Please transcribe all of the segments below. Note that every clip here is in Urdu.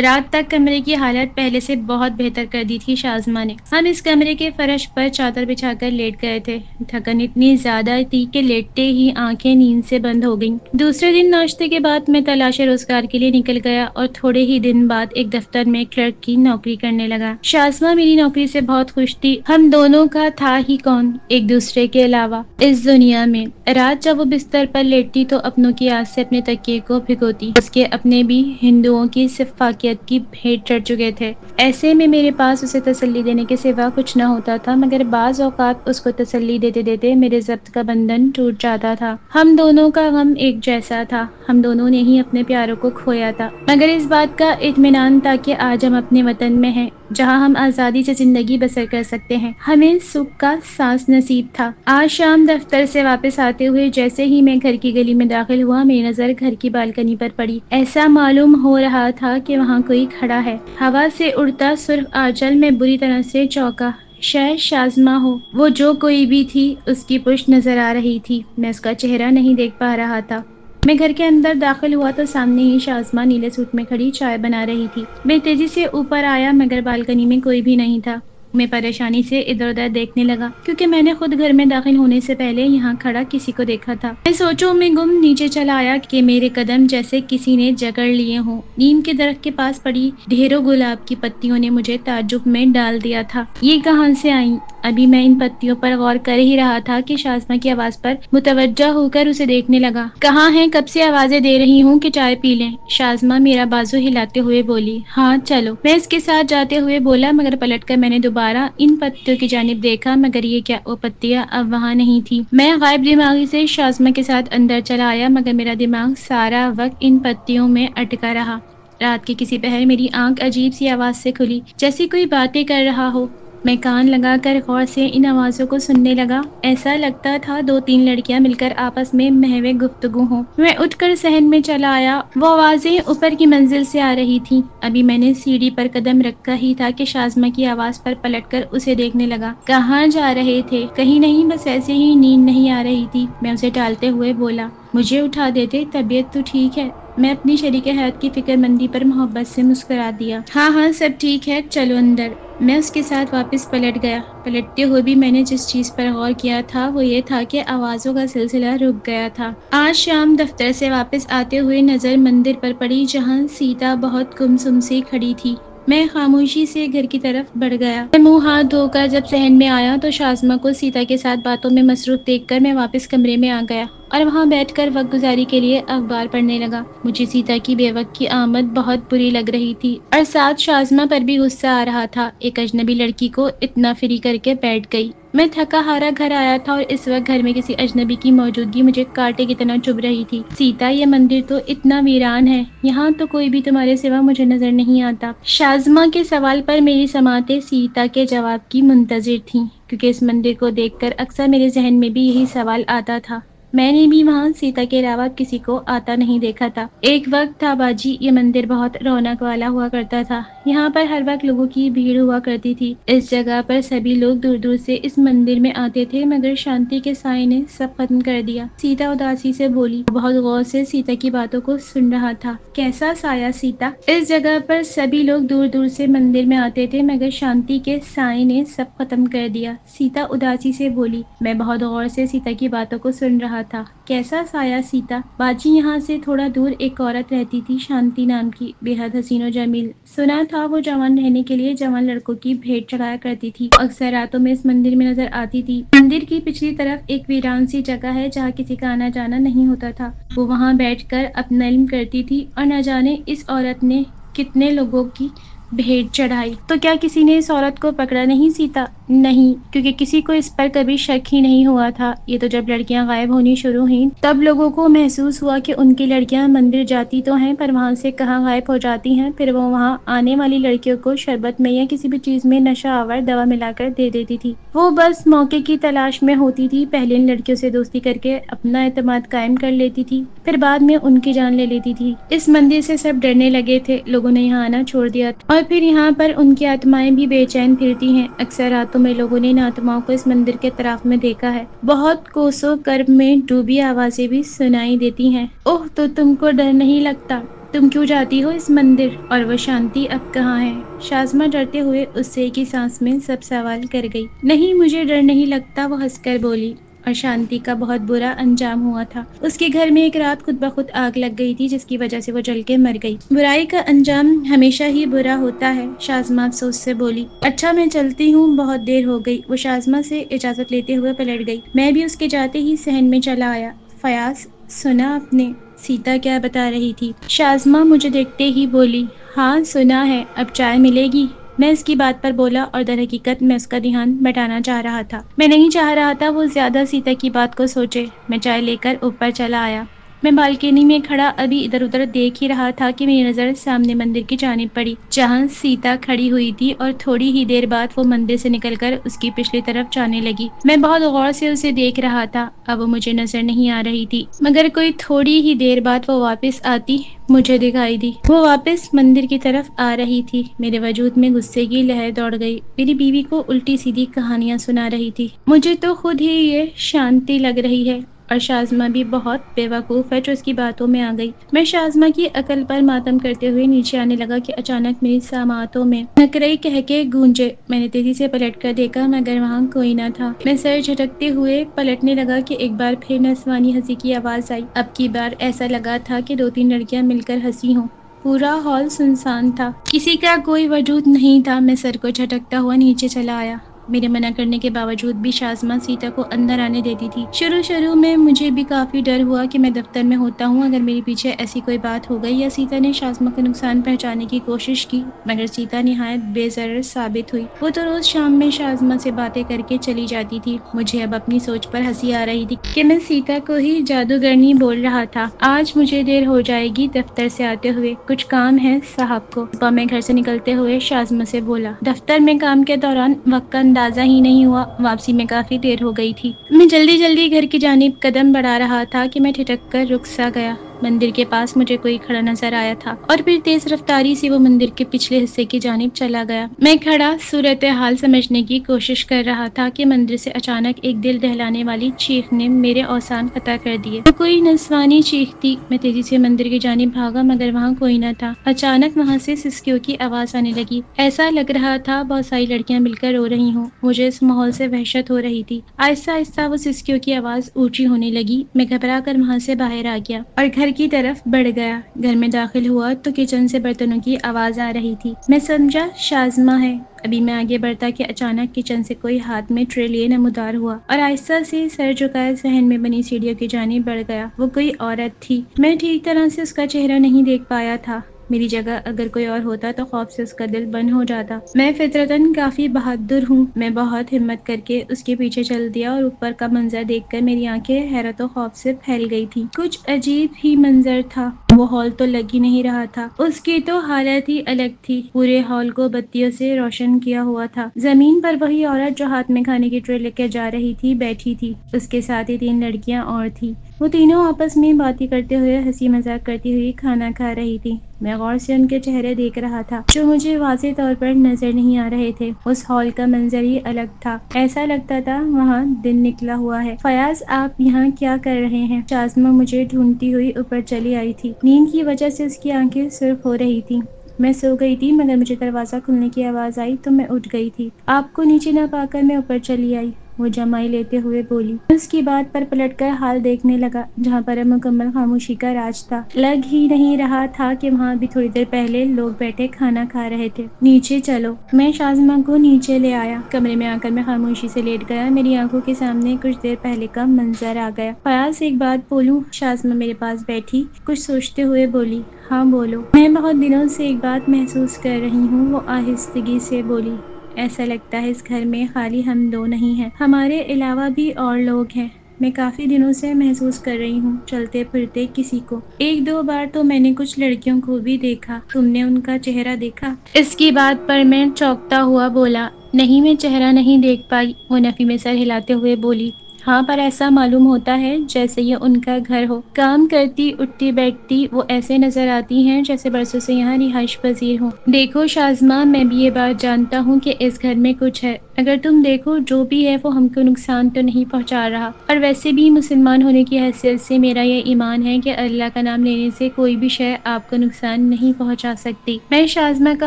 رات تک کمرے کی حالت پہلے سے بہت بہتر کر دی تھی شازمہ نے۔ ہم اس کمرے کے فرش پر چادر بچھا کر لیٹ گئے تھے۔ تھکن اتنی زیادہ تھی کہ لیٹتے ہی آنکھیں نیند سے بند ہو گئیں۔ دوسرے دن ناشتے کے بعد میں تلاش روزگار کے لیے نکل گیا اور تھوڑے ہی دن بعد ایک دفتر میں کلرک کی نوکری کرنے لگا۔ شازمہ میری نوکری سے بہت خوش تھی۔ ہم دونوں کا تھا ہی کون ایک دوسرے کے علاوہ اس دنیا میں۔ رات جب وہ بستر پر لیٹتی تو اپنوں کی آس سے اپنے تکیے کو بھگوتی۔ اس کے اپنے بھی ہندوؤں کی صفاقیت کی بھیٹ چڑھ چکے تھے۔ ایسے میں میرے پاس اسے تسلی دینے کے سوا کچھ نہ ہوتا تھا، مگر بعض اوقات اس کو تسلی دیتے دیتے میرے ضبط کا بندھن ٹوٹ جاتا تھا۔ ہم دونوں کا غم ایک جیسا تھا، ہم دونوں نے ہی اپنے پیاروں کو کھویا تھا، مگر اس بات کا اطمینان تھا کہ آج ہم اپنے وطن میں ہیں جہاں ہم آزادی سے زندگی بسر کر سکتے ہیں۔ ہمیں سکھ کا سانس نصیب تھا۔ آج شام دفتر سے واپس آتے ہوئے جیسے ہی میں گھر کی گلی میں داخل ہوا، میری نظر گھر کی بالکنی پر پڑی۔ ایسا معلوم ہو رہا تھا کہ وہاں کوئی کھڑا ہے۔ ہوا سے اڑتا سرخ آنچل میں بری طرح سے چونکا۔ شاید شازمہ ہو، وہ جو کوئی بھی تھی اس کی پشت نظر آ رہی تھی، میں اس کا چہرہ نہیں دیکھ پا رہا تھا۔ میں گھر کے اندر داخل ہوا تو سامنے ہی شازمہ نیلے سوٹ میں کھڑی چائے بنا رہی تھی۔ میں تیزی سے اوپر آیا مگر بالکنی میں کوئی بھی نہیں تھا۔ میں پریشانی سے ادھر ادھر دیکھنے لگا کیونکہ میں نے خود گھر میں داخل ہونے سے پہلے یہاں کھڑا کسی کو دیکھا تھا۔ میں سوچوں میں گم نیچے چلا آیا کہ میرے قدم جیسے کسی نے جکڑ لیے ہوں۔ نیم کے درخت کے پاس پڑی ڈھیروں گلاب کی پتیوں نے مجھے تعجب میں ڈال دیا تھا۔ یہ کہاں سے آئیں؟ ابھی میں ان پتیوں پر غور کر ہی رہا تھا کہ شازمہ کی آواز پر متوجہ ہو کر اسے دیکھنے لگا۔ کہاں ہیں؟ کب سے آوازیں دے رہی ہوں کہ چائے پی لیں۔ شازمہ میرا بازو ہلاتے ہوئے بولی۔ ہاں چلو۔ میں اس کے ساتھ جاتے ہوئے بولا مگر پلٹ کر میں نے دوبارہ ان پتیوں کی جانب دیکھا مگر یہ کیا وہ پتیاں اب وہاں نہیں تھی۔ میں غائب دماغی سے شازمہ کے ساتھ اندر چلا آیا مگر میرا دماغ سارا وقت ان پتیوں میں اٹکا رہا۔ رات کے کسی پہر میری آنکھ عجیب سی آواز سے کھلی جیسے کوئی باتیں کر رہا ہو۔ میں کان لگا کر غور سے ان آوازوں کو سننے لگا۔ ایسا لگتا تھا دو تین لڑکیاں مل کر آپس میں محو گفتگو ہوں۔ میں اٹھ کر صحن میں چلا آیا۔ وہ آوازیں اوپر کی منزل سے آ رہی تھیں۔ ابھی میں نے سیڑھی پر قدم رکھا ہی تھا کہ شازمہ کی آواز پر پلٹ کر اسے دیکھنے لگا۔ کہاں جا رہے تھے؟ کہیں نہیں، بس ایسے ہی نیند نہیں آ رہی تھی۔ میں اسے ٹالتے ہوئے بولا۔ مجھے اٹھا دیتے، طبیعت تو ٹھیک ہے؟ میں اپنی شریک حیات کی فکر مندی پر محبت سے مسکرا دیا۔ ہاں ہاں سب ٹھیک ہے، چلو اندر۔ میں اس کے ساتھ واپس پلٹ گیا۔ پلٹتے ہوئے بھی میں نے جس چیز پر غور کیا تھا وہ یہ تھا کہ آوازوں کا سلسلہ رک گیا تھا۔ آج شام دفتر سے واپس آتے ہوئے نظر مندر پر پڑی جہاں سیتا بہت گمسم سی کھڑی تھی۔ میں خاموشی سے گھر کی طرف بڑھ گیا۔ میں منہ ہاتھ دھو کر جب صحن میں آیا تو شازمہ کو سیتا کے ساتھ باتوں میں مصروف دیکھ کر میں واپس کمرے میں آ گیا اور وہاں بیٹھ کر وقت گزاری کے لیے اخبار پڑھنے لگا۔ مجھے سیتا کی بے وقت کی آمد بہت بری لگ رہی تھی اور ساتھ شازمہ پر بھی غصہ آ رہا تھا۔ ایک اجنبی لڑکی کو اتنا فری کر کے بیٹھ گئی۔ میں تھکا ہارا گھر آیا تھا اور اس وقت گھر میں کسی اجنبی کی موجودگی مجھے کانٹے کی طرح چبھ رہی تھی۔ سیتا، یہ مندر تو اتنا ویران ہے، یہاں تو کوئی بھی تمہارے سوا مجھے نظر نہیں آتا۔ شازمہ کے سوال پر میری سماعتیں سیتا کے جواب کی منتظر تھیں کیونکہ اس مندر کو دیکھ کر اکثر میرے ذہن میں بھی یہی سوال آتا تھا۔ میں نے بھی وہاں سیتا کے علاوہ کسی کو آتا نہیں دیکھا تھا۔ ایک وقت تھا باجی، یہ مندر بہت رونق والا ہوا کرتا تھا۔ یہاں پر ہر وقت لوگوں کی بھیڑ ہوا کرتی تھی۔ اس جگہ پر سبھی لوگ دور دور سے اس مندر میں آتے تھے مگر شانتی کے سائے نے سب ختم کر دیا۔ سیتا اداسی سے بولی۔ وہ بہت غور سے سیتا کی باتوں کو سن رہا تھا۔ کیسا سایہ سیتا؟ اس جگہ پر سبھی لوگ دور دور سے مندر میں آتے تھے مگر شانتی کے سائے نے سب ختم کر دیا۔ سیتا اداسی سے بولی۔ میں بہت غور سے سیتا کی باتوں کو سن رہا تھا۔ کیسا سایہ سیتا؟ باجی، یہاں سے تھوڑا دور ایک عورت رہتی تھی شانتی نام کی، بے حد حسین و جمیل۔ سنا تھا وہ جوان رہنے کے لیے جوان لڑکوں کی بھیٹ چڑھایا کرتی تھی۔ اکثر راتوں میں اس مندر میں نظر آتی تھی۔ مندر کی پچھلی طرف ایک ویران سی جگہ ہے جہاں کسی کا آنا جانا نہیں ہوتا تھا۔ وہ وہاں بیٹھ کر اپنا علم کرتی تھی اور نہ جانے اس عورت نے کتنے لوگوں کی بھیٹ چڑھائی۔ تو کیا کسی نے اس عورت کو پکڑا نہیں سیتا؟ نہیں، کیونکہ کسی کو اس پر کبھی شک ہی نہیں ہوا تھا۔ یہ تو جب لڑکیاں غائب ہونی شروع ہوئیں تب لوگوں کو محسوس ہوا کہ ان کی لڑکیاں مندر جاتی تو ہیں پر وہاں سے کہاں غائب ہو جاتی ہیں۔ پھر وہ وہاں آنے والی لڑکیوں کو شربت میں یا کسی بھی چیز میں نشہ آور دوا ملا کر دے دیتی تھی۔ وہ بس موقع کی تلاش میں ہوتی تھی، پہلے ان لڑکیوں سے دوستی کر کے اپنا اعتماد قائم کر لیتی تھی، پھر بعد میں ان کی جان لے لیتی تھی۔ اس مندر سے سب ڈرنے لگے تھے، لوگوں نے یہاں آنا چھوڑ دیا تھا اور پھر یہاں پر ان کی آتمائیں بھی بے چین پھرتی ہیں۔ اکثر راتوں میں لوگوں نے ان آتماؤں کو اس مندر کے اطراف میں دیکھا ہے۔ بہت کوسوں کرب میں ڈوبی آوازیں بھی سنائی دیتی ہیں۔ اوہ، تو تم کو ڈر نہیں لگتا؟ تم کیوں جاتی ہو اس مندر؟ اور وہ شانتی اب کہاں ہے؟ شازمہ ڈرتے ہوئے اس سے ایک ہی سانس میں سب سوال کر گئی۔ نہیں، مجھے ڈر نہیں لگتا، وہ ہنس کر بولی۔ اور شانتی کا بہت برا انجام ہوا تھا۔ اس کے گھر میں ایک رات خود بخود آگ لگ گئی تھی جس کی وجہ سے وہ جل کے مر گئی۔ برائی کا انجام ہمیشہ ہی برا ہوتا ہے، شازمہ افسوس سے بولی۔ اچھا میں چلتی ہوں، بہت دیر ہو گئی۔ وہ شازمہ سے اجازت لیتے ہوئے پلٹ گئی۔ میں بھی اس کے جاتے ہی صحن میں چلا آیا۔ فیاض، سنا آپ نے سیتا کیا بتا رہی تھی؟ شازمہ مجھے دیکھتے ہی بولی۔ ہاں سنا ہے، اب چائے ملے گی؟ میں اس کی بات پر بولا اور در حقیقت میں اس کا دھیان بٹانا چاہ رہا تھا۔ میں نہیں چاہ رہا تھا وہ زیادہ سیتا کی بات کو سوچے۔ میں چائے لے کر اوپر چلا آیا۔ میں بالکنی میں کھڑا ابھی ادھر ادھر دیکھ ہی رہا تھا کہ میری نظر سامنے مندر کی جانب پڑی جہاں سیتا کھڑی ہوئی تھی اور تھوڑی ہی دیر بعد وہ مندر سے نکل کر اس کی پچھلی طرف جانے لگی۔ میں بہت غور سے اسے دیکھ رہا تھا، اب وہ مجھے نظر نہیں آ رہی تھی، مگر کوئی تھوڑی ہی دیر بعد وہ واپس آتی مجھے دکھائی دی۔ وہ واپس مندر کی طرف آ رہی تھی۔ میرے وجود میں غصے کی لہر دوڑ گئی۔ میری بیوی کو الٹی سیدھی کہانیاں سنا رہی تھی۔ مجھے تو خود ہی یہ شانتی لگ رہی ہے، اور شازمہ بھی بہت بے وقوف ہے جو اس کی باتوں میں آ گئی۔ میں شازمہ کی عقل پر ماتم کرتے ہوئے نیچے آنے لگا کہ اچانک میری سماعتوں میں نکرئی کہکے گونجے۔ میں نے تیزی سے پلٹ کر دیکھا مگر وہاں کوئی نہ تھا۔ میں سر جھٹکتے ہوئے پلٹنے لگا کہ ایک بار پھر نسوانی ہنسی کی آواز آئی۔ اب کی بار ایسا لگا تھا کہ 2-3 لڑکیاں مل کر ہنسی ہوں۔ پورا ہال سنسان تھا، کسی کا کوئی وجود نہیں تھا۔ میں سر کو جھٹکتا ہوا نیچے چلا آیا۔ میرے منع کرنے کے باوجود بھی شازمہ سیتا کو اندر آنے دیتی تھی۔ شروع میں مجھے بھی کافی ڈر ہوا کہ میں دفتر میں ہوتا ہوں اگر میرے پیچھے ایسی کوئی بات ہو گئی یا سیتا نے شازمہ کو نقصان پہنچانے کی کوشش کی، مگر سیتا نہایت بے ضرر ثابت ہوئی۔ وہ تو روز شام میں شازمہ سے باتیں کر کے چلی جاتی تھی۔ مجھے اب اپنی سوچ پر ہنسی آ رہی تھی کہ میں سیتا کو ہی جادوگرنی بول رہا تھا۔ آج مجھے دیر ہو جائے گی دفتر سے آتے ہوئے، کچھ کام ہے صاحب کو۔ صبح میں گھر سے نکلتے ہوئے شازمہ سے بولا۔ دفتر میں کام کے دوران وقت کا اندازہ ہی نہیں ہوا، واپسی میں کافی دیر ہو گئی تھی۔ میں جلدی گھر کی جانب قدم بڑھا رہا تھا کہ میں ٹھٹک کر رک سا گیا۔ مندر کے پاس مجھے کوئی کھڑا نظر آیا تھا اور پھر تیز رفتاری سے وہ مندر کے پچھلے حصے کی جانب چلا گیا۔ میں کھڑا صورتحال سمجھنے کی کوشش کر رہا تھا کہ مندر سے اچانک ایک دل دہلانے والی چیخ نے میرے اوزان فتح کر دیے۔ وہ کوئی نسوانی چیخ تھی۔ میں تیزی سے مندر کی جانب بھاگا مگر وہاں کوئی نہ تھا۔ اچانک وہاں سے سسکیوں کی آواز آنے لگی۔ ایسا لگ رہا تھا بہت ساری لڑکیاں مل کر رو رہی ہوں۔ مجھے اس ماحول سے وحشت ہو رہی تھی۔ آہستہ وہ سسکیوں کی آواز اونچی ہونے لگی۔ میں گھبرا کر وہاں سے باہر آ گیا اور گھر کی طرف بڑھ گیا۔ گھر میں داخل ہوا تو کچن سے برتنوں کی آواز آ رہی تھی۔ میں سمجھا شازمہ ہے۔ ابھی میں آگے بڑھتا کہ اچانک کچن سے کوئی ہاتھ میں ٹرے لیے نمودار ہوا اور آہستہ سے سر جھکائے صحن میں بنی سیڑھیوں کی جانب بڑھ گیا۔ وہ کوئی عورت تھی۔ میں ٹھیک طرح سے اس کا چہرہ نہیں دیکھ پایا تھا۔ میری جگہ اگر کوئی اور ہوتا تو خوف سے اس کا دل بند ہو جاتا۔ میں فطرتاً کافی بہادر ہوں۔ میں بہت ہمت کر کے اس کے پیچھے چل دیا اور اوپر کا منظر دیکھ کر میری آنکھیں حیرت و خوف سے پھیل گئی تھی۔ کچھ عجیب ہی منظر تھا۔ وہ ہال تو لگ ہی نہیں رہا تھا، اس کی تو حالت ہی الگ تھی۔ پورے ہال کو بتیوں سے روشن کیا ہوا تھا۔ زمین پر وہی عورت جو ہاتھ میں کھانے کی ٹرے لے کر جا رہی تھی بیٹھی تھی۔ اس کے ساتھ ہی 3 لڑکیاں اور تھیں۔ وہ تینوں آپس میں باتیں کرتے ہوئے ہنسی مذاق کرتی ہوئی کھانا کھا رہی تھی۔ میں غور سے ان کے چہرے دیکھ رہا تھا جو مجھے واضح طور پر نظر نہیں آ رہے تھے۔ اس ہال کا منظر ہی الگ تھا، ایسا لگتا تھا وہاں دن نکلا ہوا ہے۔ فیاض، آپ یہاں کیا کر رہے ہیں؟ شازمہ مجھے ڈھونڈتی ہوئی اوپر چلی آئی تھی۔ نیند کی وجہ سے اس کی آنکھیں سرخ ہو رہی تھی۔ میں سو گئی تھی مگر مجھے دروازہ کھلنے کی آواز آئی تو میں اٹھ گئی تھی۔ آپ کو نیچے نہ پا کر میں اوپر چلی آئی، وہ جمائی لیتے ہوئے بولی۔ اس کی بات پر پلٹ کر حال دیکھنے لگا جہاں پر اب مکمل خاموشی کا راج تھا۔ لگ ہی نہیں رہا تھا کہ وہاں ابھی تھوڑی دیر پہلے لوگ بیٹھے کھانا کھا رہے تھے۔ نیچے چلو۔ میں شازمہ کو نیچے لے آیا۔ کمرے میں آ کر میں خاموشی سے لیٹ گیا۔ میری آنکھوں کے سامنے کچھ دیر پہلے کا منظر آ گیا۔ فیاض، ایک بات بولوں؟ شازمہ میرے پاس بیٹھی کچھ سوچتے ہوئے بولی۔ ہاں بولو۔ میں بہت دنوں سے ایک بات محسوس کر رہی ہوں، وہ آہستگی سے بولی۔ ایسا لگتا ہے اس گھر میں خالی ہم 2 نہیں ہیں، ہمارے علاوہ بھی اور لوگ ہیں۔ میں کافی دنوں سے محسوس کر رہی ہوں چلتے پھرتے کسی کو۔ 1-2 بار تو میں نے کچھ لڑکیوں کو بھی دیکھا، تم نے ان کا چہرہ دیکھا؟ اس کی بات پر میں چونکتا ہوا بولا۔ نہیں، میں چہرہ نہیں دیکھ پائی، وہ نفی میں سر ہلاتے ہوئے بولی۔ ہاں، پر ایسا معلوم ہوتا ہے جیسے یہ ان کا گھر ہو۔ کام کرتی، اٹھتی بیٹھتی وہ ایسے نظر آتی ہیں جیسے برسوں سے یہاں رہائش پذیر ہوں۔ دیکھو شازمہ، میں بھی یہ بات جانتا ہوں کہ اس گھر میں کچھ ہے، اگر تم دیکھو جو بھی ہے وہ ہم کو نقصان تو نہیں پہنچا رہا، اور ویسے بھی مسلمان ہونے کی حیثیت سے میرا یہ ایمان ہے کہ اللہ کا نام لینے سے کوئی بھی شے آپ کو نقصان نہیں پہنچا سکتی۔ میں شازمہ کا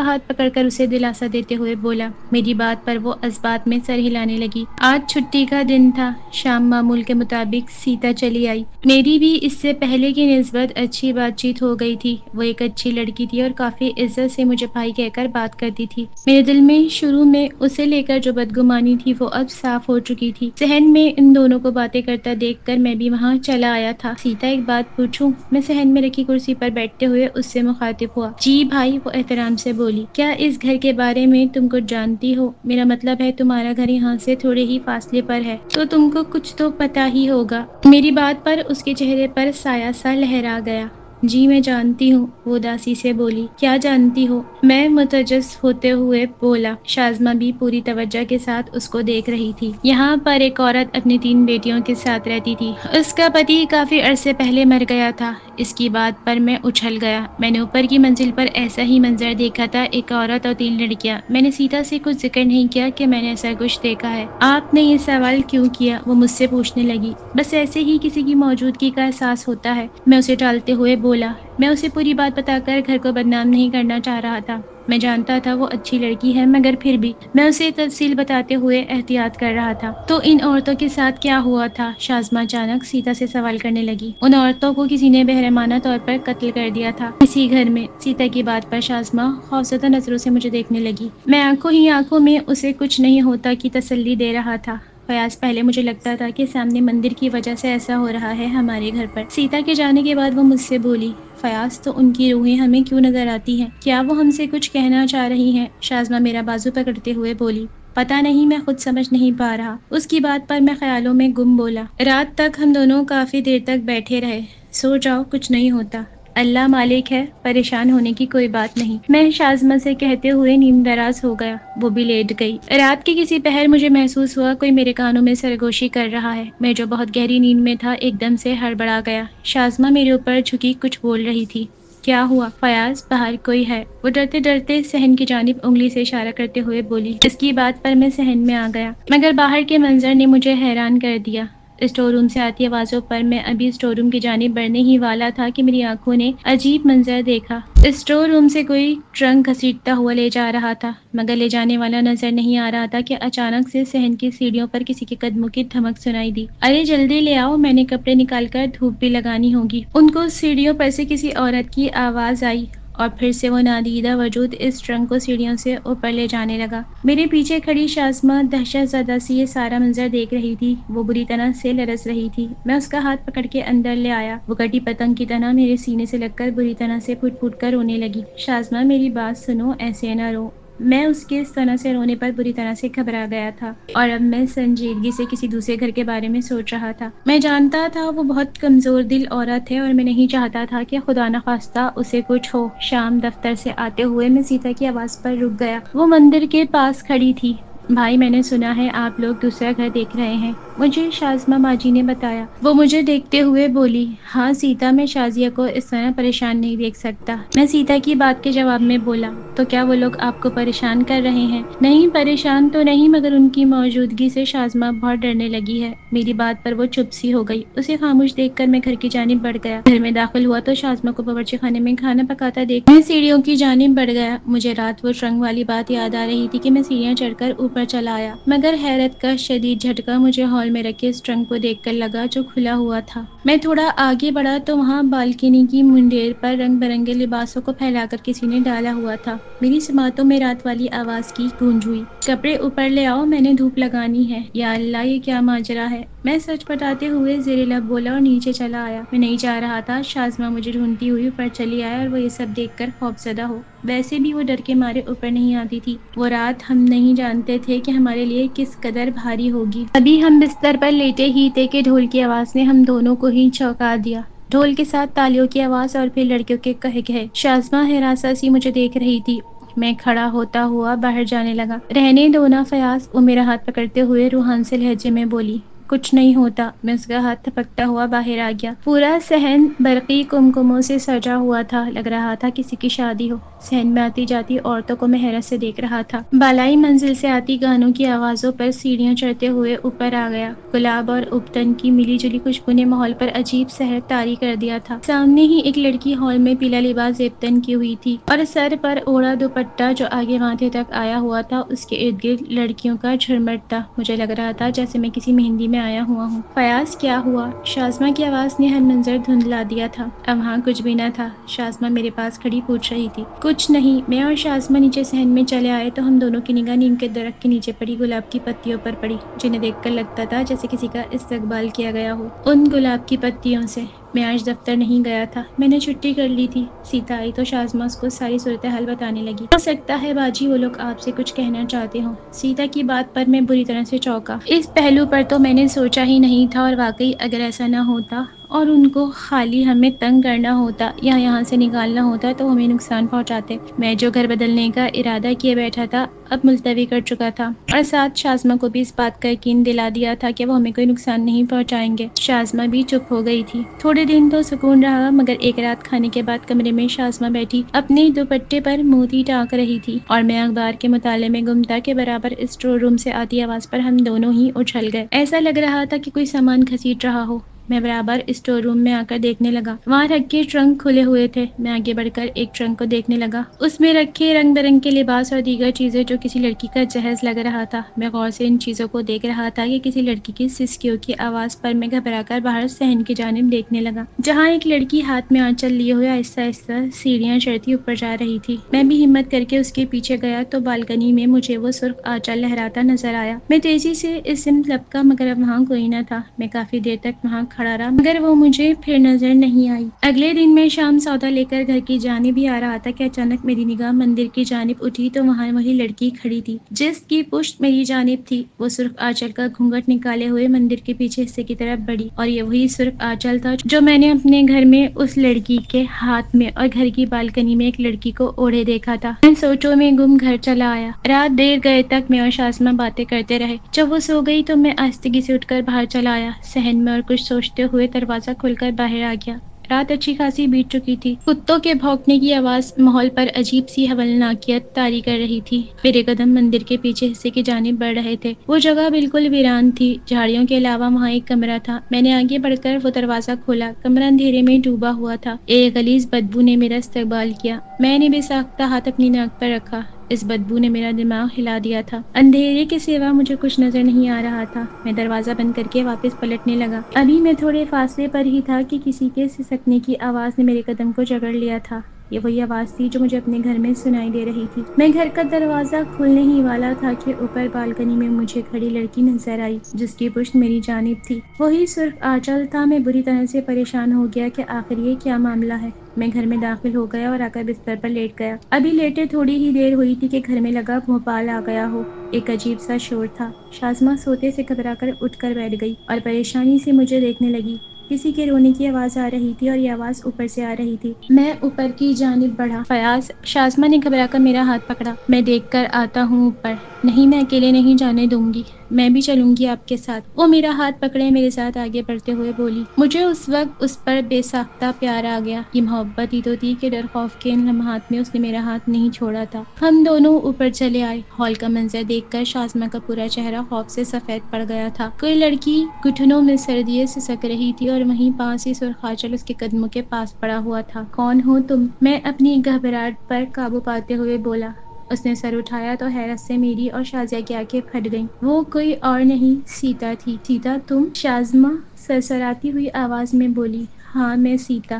ہاتھ پکڑ کر اسے دلاسا دیتے ہوئے بولا۔ میری بات پر وہ اس بات میں سر ہلانے لگی۔ آج چھٹی کا دن تھا، شام معمول کے مطابق سیتا چلی آئی۔ میری بھی اس سے پہلے کی نسبت اچھی بات چیت ہو گئی تھی۔ وہ ایک اچھی لڑکی تھی اور کافی عزت سے مجھے بھائی کہہ کر بات کرتی تھی۔ میرے دل میں شروع میں اسے لے کر جو بدگمانی تھی وہ اب صاف ہو چکی تھی۔ صحن میں ان دونوں کو باتیں کرتا دیکھ کر میں بھی وہاں چلا آیا تھا۔ سیتا ایک بات پوچھوں؟ میں صحن میں رکھی کرسی پر بیٹھتے ہوئے اس سے مخاطب ہوا۔ جی بھائی، وہ احترام سے بولی۔ کیا اس گھر کے بارے میں تم کچھ جانتی ہو؟ میرا مطلب ہے تمہارا گھر یہاں سے تھوڑے ہی فاصلے پر ہے، تو تم کو کچھ تو پتہ ہی ہوگا۔ میری بات پر اس کے چہرے پر سایہ سا لہرا گیا۔ جی میں جانتی ہوں، وہ اداسی سے بولی۔ کیا جانتی ہو؟ میں متجس ہوتے ہوئے بولا۔ شازمہ بھی پوری توجہ کے ساتھ اس کو دیکھ رہی تھی۔ یہاں پر ایک عورت اپنی 3 بیٹیوں کے ساتھ رہتی تھی۔ اس کا پتی کافی عرصے پہلے مر گیا تھا۔ اس کی بات پر میں اچھل گیا۔ میں نے اوپر کی منزل پر ایسا ہی منظر دیکھا تھا، ایک عورت اور 3 لڑکیاں۔ میں نے سیتا سے کچھ ذکر نہیں کیا کہ میں نے ایسا کچھ دیکھا ہے۔ آپ نے یہ سوال کیوں کیا؟ وہ مجھ سے پوچھنے لگی۔ بس ایسے ہی کسی کی موجودگی کا احساس ہوتا ہے، میں اسے ٹالتے ہوئے بولا۔ میں اسے پوری بات بتا کر گھر کو بدنام نہیں کرنا چاہ رہا تھا۔ میں جانتا تھا وہ اچھی لڑکی ہے، مگر پھر بھی میں اسے تفصیل بتاتے ہوئے احتیاط کر رہا تھا۔ تو ان عورتوں کے ساتھ کیا ہوا تھا؟ شازمہ اچانک سیتا سے سوال کرنے لگی۔ ان عورتوں کو کسی نے بہرحمانہ طور پر قتل کر دیا تھا اسی گھر میں۔ سیتا کی بات پر شازمہ خوفزدہ نظروں سے مجھے دیکھنے لگی۔ میں آنکھوں ہی آنکھوں میں اسے کچھ نہیں ہوتا کی تسلی دے رہا تھا۔ فیاض، پہلے مجھے لگتا تھا کہ سامنے مندر کی وجہ سے ایسا ہو رہا ہے ہمارے گھر پر۔ سیتا کے جانے کے بعد وہ مجھ سے بولی۔ فیاض، تو ان کی روحیں ہمیں کیوں نظر آتی ہیں؟ کیا وہ ہم سے کچھ کہنا چاہ رہی ہیں؟ شازمہ میرا بازو پکڑتے ہوئے بولی۔ پتہ نہیں، میں خود سمجھ نہیں پا رہا۔ اس کی بات پر میں خیالوں میں گم بولا۔ رات تک ہم دونوں کافی دیر تک بیٹھے رہے۔ سو جاؤ، کچھ نہیں ہوتا، اللہ مالک ہے، پریشان ہونے کی کوئی بات نہیں، میں شازمہ سے کہتے ہوئے نیند دراز ہو گیا۔ وہ بھی لیٹ گئی۔ رات کے کسی پہر مجھے محسوس ہوا کوئی میرے کانوں میں سرگوشی کر رہا ہے۔ میں جو بہت گہری نیند میں تھا ایک دم سے ہڑبڑا گیا۔ شازمہ میرے اوپر جھکی کچھ بول رہی تھی۔ کیا ہوا؟ فیاض، باہر کوئی ہے، وہ ڈرتے ڈرتے صحن کی جانب انگلی سے اشارہ کرتے ہوئے بولی۔ اس کی بات پر میں صحن میں آ گیا، مگر باہر کے منظر نے مجھے حیران کر دیا۔ اسٹور روم سے آتی آوازوں پر میں ابھی اسٹور روم کی جانب بڑھنے ہی والا تھا کہ میری آنکھوں نے عجیب منظر دیکھا۔ اسٹور روم سے کوئی ٹرنک گھسیٹتا ہوا لے جا رہا تھا، مگر لے جانے والا نظر نہیں آ رہا تھا کہ اچانک سے صحن کی سیڑھیوں پر کسی کے قدموں کی دھمک سنائی دی۔ ارے جلدی لے آؤ، میں نے کپڑے نکال کر دھوپ بھی لگانی ہوگی۔ ان کو سیڑھیوں پر سے کسی عورت کی آواز آئی اور پھر سے وہ نادیدہ وجود اس ٹرنک کو سیڑھیوں سے اوپر لے جانے لگا۔ میرے پیچھے کھڑی شازمہ دہشت زدہ سی یہ سارا منظر دیکھ رہی تھی۔ وہ بری طرح سے لرز رہی تھی۔ میں اس کا ہاتھ پکڑ کے اندر لے آیا۔ وہ کٹی پتنگ کی طرح میرے سینے سے لگ کر بری طرح سے پھوٹ پھوٹ کر رونے لگی۔ شازمہ، میری بات سنو، ایسے نہ رو۔ میں اس کے اس طرح سے رونے پر بری طرح سے گھبرا گیا تھا، اور اب میں سنجیدگی سے کسی دوسرے گھر کے بارے میں سوچ رہا تھا۔ میں جانتا تھا وہ بہت کمزور دل عورت ہے اور میں نہیں چاہتا تھا کہ خدا نخواستہ اسے کچھ ہو۔ شام دفتر سے آتے ہوئے میں سیتا کی آواز پر رک گیا۔ وہ مندر کے پاس کھڑی تھی۔ بھائی، میں نے سنا ہے آپ لوگ دوسرا گھر دیکھ رہے ہیں، مجھے شازمہ ماجی نے بتایا۔ وہ مجھے دیکھتے ہوئے بولی۔ ہاں سیتا، میں شازیہ کو اس طرح پریشان نہیں دیکھ سکتا۔ میں سیتا کی بات کے جواب میں بولا۔ تو کیا وہ لوگ آپ کو پریشان کر رہے ہیں؟ نہیں، پریشان تو نہیں، مگر ان کی موجودگی سے شازمہ بہت ڈرنے لگی ہے۔ میری بات پر وہ چپ سی ہو گئی۔ اسے خاموش دیکھ کر میں گھر کی جانب بڑھ گیا۔ گھر میں داخل ہوا تو شازمہ کو باورچی خانے میں کھانا پکاتا دیکھ میں سیڑھیوں کی جانب بڑھ گیا۔ مجھے رات وہ ٹرنک والی بات یاد آ رہی تھی کہ میں سیڑھیاں چڑھ کر اوپر چلا آیا، مگر حیرت کا شدید جھٹکا مجھے ہال میں رکھے اس ٹرنک کو دیکھ کر لگا جو کھلا ہوا تھا۔ میں تھوڑا آگے بڑھا تو وہاں بالکنی کی منڈیر پر رنگ برنگے لباسوں کو پھیلا کر کسی نے ڈالا ہوا تھا۔ میری سماعتوں میں رات والی آواز کی گونج ہوئی۔ کپڑے اوپر لے آؤ، میں نے دھوپ لگانی ہے۔ یا اللہ، یہ کیا ماجرا ہے؟ میں سچ بتاتے ہوئے زیر لب بولا اور نیچے چلا آیا۔ میں نہیں چاہ رہا تھا شازمہ مجھے ڈھونڈتی ہوئی اوپر چلی آئے اور وہ یہ سب دیکھ کر خوفزدہ ہو۔ ویسے بھی وہ ڈر کے مارے اوپر نہیں آتی تھی۔ وہ رات ہم نہیں جانتے تھے کہ ہمارے لیے کس قدر بھاری ہوگی۔ ابھی ہم بستر پر لیٹے ہی تھے کہ ڈھول کی آواز نے ہم دونوں کو ہی چونکا دیا۔ ڈھول کے ساتھ تالیوں کی آواز اور پھر لڑکیوں کے قہقہے۔ شازمہ ہراساں سی مجھے دیکھ رہی تھی۔ میں کھڑا ہوتا ہوا باہر جانے لگا۔ رہنے دو نا فیاض، وہ میرا ہاتھ پکڑتے ہوئے روحان سے لہجے میں بولی۔ کچھ نہیں ہوتا۔ میں اس کا ہاتھ تھپکتا ہوا باہر آ گیا۔ پورا صحن برقی کمکموں سے سجا ہوا تھا، لگ رہا تھا کسی کی شادی ہو۔ صحن میں آتی جاتی عورتوں کو میں حیرت سے دیکھ رہا تھا۔ بالائی منزل سے آتی گانوں کی آوازوں پر سیڑھیاں چڑھتے ہوئے اوپر آ گیا۔ گلاب اور ابٹن کی ملی جلی خوشبو نے ماحول پر عجیب سحر طاری کر دیا تھا۔ سامنے ہی ایک لڑکی ہال میں پیلا لباس زیبتن کی ہوئی تھی اور سر پر اوڑھا دوپٹہ جو آگے ماتھے تک آیا ہوا تھا، اس کے ارد گرد لڑکیوں کا جھرمٹ تھا۔ مجھے لگ رہا تھا جیسے میں کسی مہندی میں آیا ہوا ہوں۔ فیاض، کیا ہوا؟ شازمہ کی آواز نے ہر منظر دھندلا دیا تھا۔ اب وہاں کچھ بھی نہ تھا۔ شازمہ میرے پاس کھڑی پوچھ رہی تھی۔ کچھ نہیں۔ میں اور شازمہ نیچے صحن میں چلے آئے تو ہم دونوں کی نگاہ نیم کے درخت کے نیچے پڑی گلاب کی پتیوں پر پڑی، جنہیں دیکھ کر لگتا تھا جیسے کسی کا استقبال کیا گیا ہو ان گلاب کی پتیوں سے۔ میں آج دفتر نہیں گیا تھا، میں نے چھٹی کر لی تھی۔ سیتا آئی تو شازمہ اس کو ساری صورتحال بتانے لگی۔ ہو سکتا ہے باجی وہ لوگ آپ سے کچھ کہنا چاہتے ہوں۔ سیتا کی بات پر میں بری طرح سے چونکا۔ اس پہلو پر تو میں نے سوچا ہی نہیں تھا، اور واقعی اگر ایسا نہ ہوتا اور ان کو خالی ہمیں تنگ کرنا ہوتا یا یہاں سے نکالنا ہوتا تو ہمیں نقصان پہنچاتے۔ میں جو گھر بدلنے کا ارادہ کیے بیٹھا تھا اب ملتوی کر چکا تھا، اور ساتھ شازمہ کو بھی اس بات کا یقین دلا دیا تھا کہ وہ ہمیں کوئی نقصان نہیں پہنچائیں گے۔ شازمہ بھی چپ ہو گئی تھی۔ تھوڑے دن تو سکون رہا، مگر ایک رات کھانے کے بعد کمرے میں شازمہ بیٹھی اپنے دوپٹے پر موتی ٹانک رہی تھی اور میں اخبار کے مطالعے میں گم تھا کہ برابر اسٹور روم سے آتی آواز پر ہم دونوں ہی اچھل گئے۔ ایسا لگ رہا تھا کہ کوئی سامان گھسیٹ رہا ہو۔ میں برابر اسٹور روم میں آ کر دیکھنے لگا۔ وہاں رکھے ٹرنک کھلے ہوئے تھے۔ میں آگے بڑھ کر ایک ٹرنک کو دیکھنے لگا۔ اس میں رکھے رنگ برنگ کے لباس اور دیگر چیزیں جو کسی لڑکی کا جہیز لگ رہا تھا۔ میں غور سے ان چیزوں کو دیکھ رہا تھا کہ کسی لڑکی کی سسکیوں کی آواز پر میں گھبرا کر باہر صحن کی جانب دیکھنے لگا، جہاں ایک لڑکی ہاتھ میں آنچل لیے ہوئے آہستہ آہستہ سیڑھیاں چڑھتی اوپر جا رہی تھی۔ میں بھی ہمت کر کے اس کے پیچھے گیا تو بالکنی میں مجھے وہ سرخ آنچل لہراتا نظر آیا۔ میں تیزی سے اس سمت لپکا، مگر اب وہاں کوئی نہ تھا۔ میں کافی دیر تک وہاں کھڑا رہا، مگر وہ مجھے پھر نظر نہیں آئی۔ اگلے دن میں شام سودا لے کر گھر کی جانب ہی آ رہا تھا کہ اچانک میری نگاہ مندر کی جانب اٹھی تو وہاں وہی لڑکی کھڑی تھی جس کی پشت میری جانب تھی۔ وہ سرخ آنچل کا گھونگھٹ نکالے ہوئے مندر کے پیچھے حصے کی طرف بڑھی، اور یہ وہی سرخ آنچل تھا جو میں نے اپنے گھر میں اس لڑکی کے ہاتھ میں اور گھر کی بالکنی میں ایک لڑکی کو اوڑھے دیکھا تھا۔ میں سوچوں میں گم گھر چلا آیا۔ رات دیر گئے تک میں اور شازمہ باتیں کرتے رہے۔ جب وہ سو گئی تو میں آہستگی سے اٹھ کر باہر چلا آیا صحن میں، اور کچھ سوچتے ہوئے دروازہ کھول کر باہر آ گیا۔ رات اچھی خاصی بیت چکی تھی۔ کتوں کے بھونکنے کی آواز ماحول پر عجیب سی ہولناکیت طاری کر رہی تھی۔ میرے قدم مندر کے پیچھے حصے کی جانب بڑھ رہے تھے۔ وہ جگہ بالکل ویران تھی۔ جھاڑیوں کے علاوہ وہاں ایک کمرہ تھا۔ میں نے آگے بڑھ کر وہ دروازہ کھولا۔ کمرہ اندھیرے میں ڈوبا ہوا تھا۔ ایک غلیظ بدبو نے میرا استقبال کیا۔ میں نے بے ساختہ ہاتھ اپنی ناک پر رکھا۔ اس بدبو نے میرا دماغ ہلا دیا تھا۔ اندھیرے کے سوا مجھے کچھ نظر نہیں آ رہا تھا۔ میں دروازہ بند کر کے واپس پلٹنے لگا۔ ابھی میں تھوڑے فاصلے پر ہی تھا کہ کسی کے سسکنے کی آواز نے میرے قدم کو جکڑ لیا تھا۔ یہ وہی آواز تھی جو مجھے اپنے گھر میں سنائی دے رہی تھی۔ میں گھر کا دروازہ کھولنے ہی والا تھا کہ اوپر بالکنی میں مجھے کھڑی لڑکی نظر آئی جس کی پشت میری جانب تھی۔ وہی سرخ آنچل تھا۔ میں بری طرح سے پریشان ہو گیا کہ آخر یہ کیا معاملہ ہے۔ میں گھر میں داخل ہو گیا اور آ کر بستر پر لیٹ گیا۔ ابھی لیٹے تھوڑی ہی دیر ہوئی تھی کہ گھر میں لگا بھوپال آ گیا ہو۔ ایک عجیب سا شور تھا۔ شازمہ سوتے سے گھبرا کر اٹھ کر بیٹھ گئی اور پریشانی سے مجھے دیکھنے لگی۔ کسی کے رونے کی آواز آ رہی تھی اور یہ آواز اوپر سے آ رہی تھی۔ میں اوپر کی جانب بڑھا۔ فیاض، شازمہ نے گھبرا کر میرا ہاتھ پکڑا۔ میں دیکھ کر آتا ہوں اوپر۔ نہیں، میں اکیلے نہیں جانے دوں گی، میں بھی چلوں گی آپ کے ساتھ۔ وہ میرا ہاتھ پکڑے میرے ساتھ آگے بڑھتے ہوئے بولی۔ مجھے اس وقت اس پر بے ساختہ پیار آ گیا۔ یہ محبت ہی تو تھی کہ ڈر خوف کے ان لمحات میں اس نے میرا ہاتھ نہیں چھوڑا تھا۔ ہم دونوں اوپر چلے آئے۔ ہال کا منظر دیکھ کر شازمہ کا پورا چہرہ خوف سے سفید پڑ گیا تھا۔ کوئی لڑکی گھٹنوں میں سردیے سسک رہی تھی اور وہیں پاس ہی سرخ آنچل اس کے قدموں کے پاس پڑا ہوا تھا۔ کون ہو تم؟ میں اپنی گھبراہٹ پر قابو پاتے ہوئے بولا۔ اس نے سر اٹھایا تو حیرت سے میری اور شازیہ کی آنکھیں پھٹ گئیں۔ وہ کوئی اور نہیں، سیتا تھی۔ سیتا تم؟ شازمہ سرسراتی ہوئی آواز میں بولی۔ ہاں، میں سیتا۔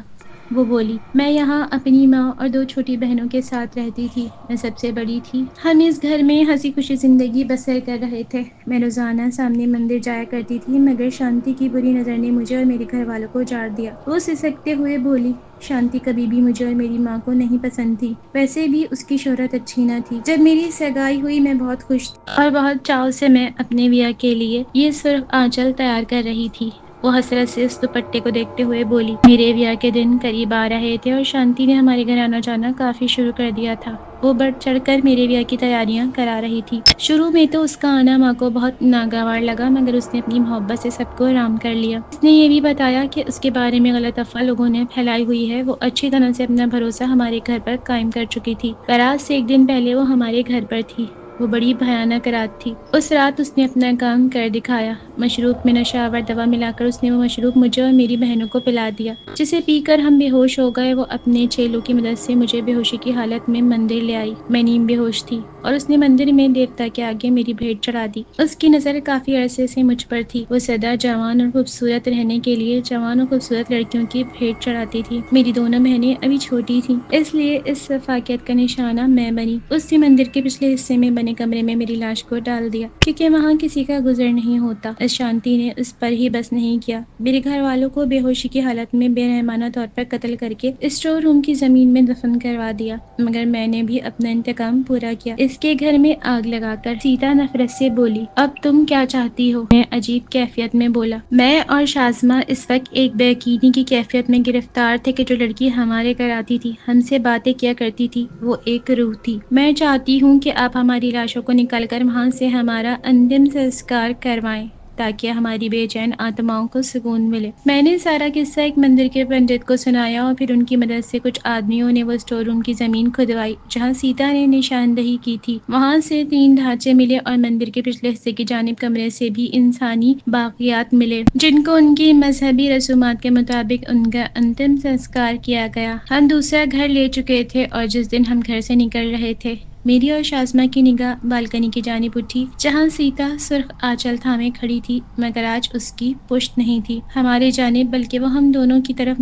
وہ بولی۔ میں یہاں اپنی ماں اور دو چھوٹی بہنوں کے ساتھ رہتی تھی۔ میں سب سے بڑی تھی۔ ہم اس گھر میں ہنسی خوشی زندگی بسر کر رہے تھے۔ میں روزانہ سامنے مندر جایا کرتی تھی، مگر شانتی کی بری نظر نے مجھے اور میرے گھر والوں کو اجاڑ دیا۔ وہ سسکتے ہوئے بولی۔ شانتی کبھی بھی مجھے اور میری ماں کو نہیں پسند تھی۔ ویسے بھی اس کی شہرت اچھی نہ تھی۔ جب میری سگائی ہوئی میں بہت خوش تھی اور بہت چاؤ سے میں اپنے بیاہ کے لیے یہ سرخ آنچل تیار کر رہی تھی۔ وہ حسرت سے اس دوپٹے کو دیکھتے ہوئے بولی۔ میرے بیاہ کے دن قریب آ رہے تھے اور شانتی نے ہمارے گھر آنا جانا کافی شروع کر دیا تھا۔ وہ بڑھ چڑھ کر میرے بیاہ کی تیاریاں کرا رہی تھی۔ شروع میں تو اس کا آنا ماں کو بہت ناگوار لگا، مگر اس نے اپنی محبت سے سب کو رام کر لیا۔ اس نے یہ بھی بتایا کہ اس کے بارے میں غلط افواہ لوگوں نے پھیلائی ہوئی ہے۔ وہ اچھی طرح سے اپنا بھروسہ ہمارے گھر پر قائم کر چکی تھی۔ بارات سے ایک دن پہلے وہ ہمارے گھر پر تھی۔ وہ بڑی بھیانک رات تھی۔ اس رات اس نے اپنا کام کر دکھایا۔ مشروب میں نشہ آور دوا ملا کر اس نے وہ مشروب مجھے اور میری بہنوں کو پلا دیا، جسے پی کر ہم بے ہوش ہو گئے۔ وہ اپنے چیلوں کی مدد سے مجھے بے ہوشی کی حالت میں مندر لے آئی۔ میں نیم بے ہوش تھی اور اس نے مندر میں دیوتا کے آگے میری بھیٹ چڑھا دی۔ اس کی نظر کافی عرصے سے مجھ پر تھی۔ وہ سدا جوان اور خوبصورت رہنے کے لیے جوان اور خوبصورت لڑکیوں کی بھیٹ چڑھاتی تھی۔ میری دونوں بہنیں ابھی چھوٹی تھیں، اس لیے اس فاقیت کا نشانہ میں بنی۔ اس نے مندر کے پچھلے حصے میں بنے کمرے میں میری لاش کو ڈال دیا، کیونکہ وہاں کسی کا گزر نہیں ہوتا۔ اس شانتی نے اس پر ہی بس نہیں کیا، میرے گھر والوں کو بے ہوشی کی حالت میں بے رحمانہ طور پر قتل کر کے اسٹور روم کی زمین میں دفن کروا دیا، مگر میں نے بھی اپنا انتقام پورا کیا۔ اس کے گھر میں آگ لگا کر۔ سیتا نفرت سے بولی، اب تم کیا چاہتی ہو؟ میں عجیب کیفیت میں بولا۔ میں اور شازمہ اس وقت ایک بے یقینی کی کیفیت میں گرفتار تھے کہ جو لڑکی ہمارے گھر آتی تھی، ہم سے باتیں کیا کرتی تھی، وہ ایک روح تھی۔ میں چاہتی ہوں کہ آپ ہماری لاشوں کو نکال کر وہاں سے ہمارا انتم سنسکار کروائیں، تاکہ ہماری بے چین آتماؤں کو سکون ملے۔ میں نے سارا قصہ ایک مندر کے پنڈت کو سنایا اور پھر ان کی مدد سے کچھ آدمیوں نے وہ اسٹور روم کی زمین کھدوائی جہاں سیتا نے نشاندہی کی تھی۔ وہاں سے 3 ڈھانچے ملے اور مندر کے پچھلے حصے کی جانب کمرے سے بھی انسانی باقیات ملے، جن کو ان کی مذہبی رسومات کے مطابق ان کا انتم سنسکار کیا گیا۔ ہم دوسرا گھر لے چکے تھے اور جس دن ہم گھر سے نکل رہے تھے، میری اور شازمہ کی نگاہ بالکنی کی جانب اٹھی جہاں سیتا سرخ آنچل تھامے کھڑی تھی، مگر آج اس کی پشت نہیں تھی ہمارے جانب، بلکہ وہ ہم دونوں کی طرف